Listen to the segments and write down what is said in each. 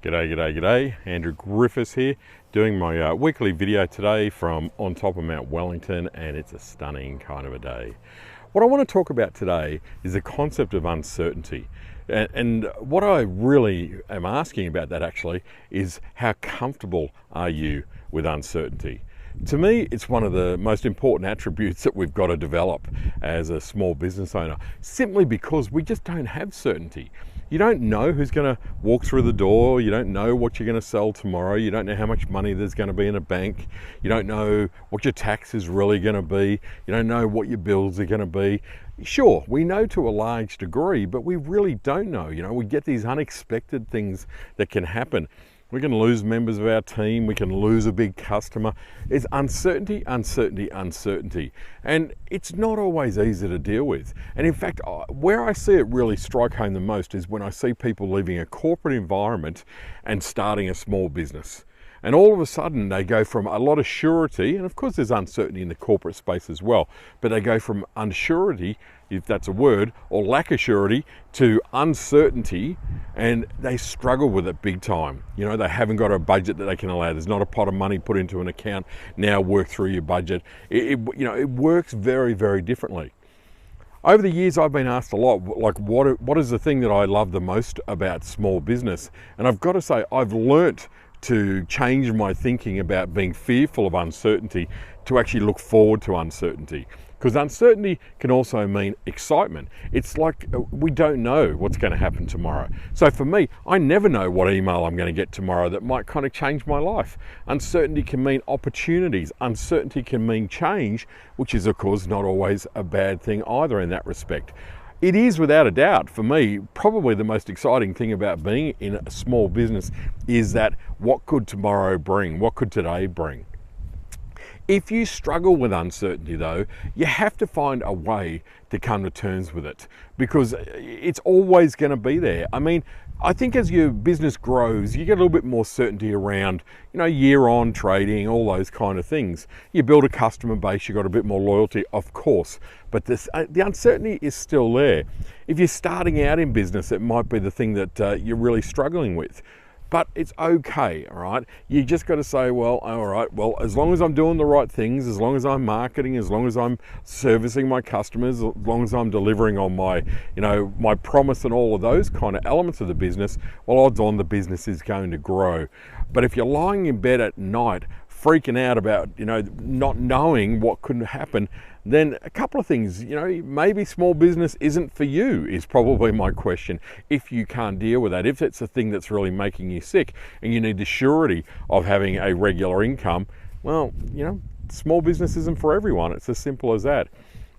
G'day. Andrew Griffiths here, doing my weekly video today from on top of Mount Wellington, and it's a stunning kind of a day. What I want to talk about today is the concept of uncertainty. And what I really am asking about that actually is how comfortable are you with uncertainty? To me, it's one of the most important attributes that we've got to develop as a small business owner, simply because we just don't have certainty. You don't know who's going to walk through the door. You don't know what you're going to sell tomorrow. You don't know how much money there's going to be in a bank. You don't know what your tax is really going to be. You don't know what your bills are going to be. Sure, we know to a large degree, but we really don't know. We get these unexpected things that can happen. We can lose members of our team. We can lose a big customer. It's uncertainty. And it's not always easy to deal with. And in fact, where I see it really strike home the most is when I see people leaving a corporate environment and starting a small business. And all of a sudden they go from a lot of surety, and of course there's uncertainty in the corporate space as well, but they go from unsurety, if that's a word, or lack of surety, to uncertainty, and they struggle with it big time. They haven't got a budget that they can allow. There's not a pot of money put into an account. Now work through your budget. It works very, very differently. Over the years, I've been asked a lot, like, what is the thing that I love the most about small business? And I've got to say, I've learnt to change my thinking about being fearful of uncertainty to actually look forward to uncertainty. Because uncertainty can also mean excitement. It's like we don't know what's going to happen tomorrow. So for me, I never know what email I'm going to get tomorrow that might kind of change my life. Uncertainty can mean opportunities. Uncertainty can mean change, which is of course not always a bad thing either in that respect. It is without a doubt, for me, probably the most exciting thing about being in a small business is that what could tomorrow bring? What could today bring? If you struggle with uncertainty though, you have to find a way to come to terms with it, because it's always going to be there. I think as your business grows, you get a little bit more certainty around, year-on trading, all those kind of things. You build a customer base, you've got a bit more loyalty, of course, but the uncertainty is still there. If you're starting out in business, it might be the thing that you're really struggling with. But it's okay, all right? You just got to say, well, all right, well, as long as I'm doing the right things, as long as I'm marketing, as long as I'm servicing my customers, as long as I'm delivering on my, my promise and all of those kind of elements of the business, well, odds on the business is going to grow. But if you're lying in bed at night, freaking out about, not knowing what could happen, then a couple of things, maybe small business isn't for you is probably my question. If you can't deal with that, if it's the thing that's really making you sick and you need the surety of having a regular income, well, small business isn't for everyone. It's as simple as that.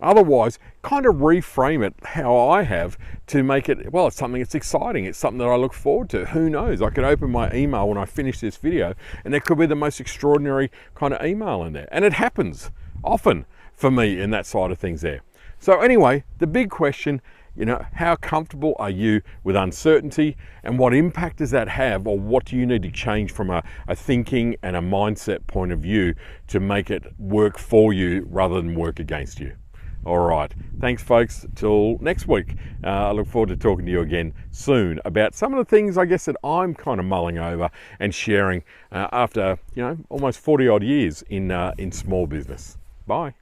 Otherwise, kind of reframe it how I have to make it, well, it's something that's exciting. It's something that I look forward to. Who knows? I could open my email when I finish this video and there could be the most extraordinary kind of email in there. And it happens often for me in that side of things there. So anyway, the big question, how comfortable are you with uncertainty, and what impact does that have, or what do you need to change from a thinking and a mindset point of view to make it work for you rather than work against you? All right. Thanks, folks. Till next week. I look forward to talking to you again soon about some of the things, I guess, that I'm kind of mulling over and sharing after, almost 40 odd years in small business. Bye.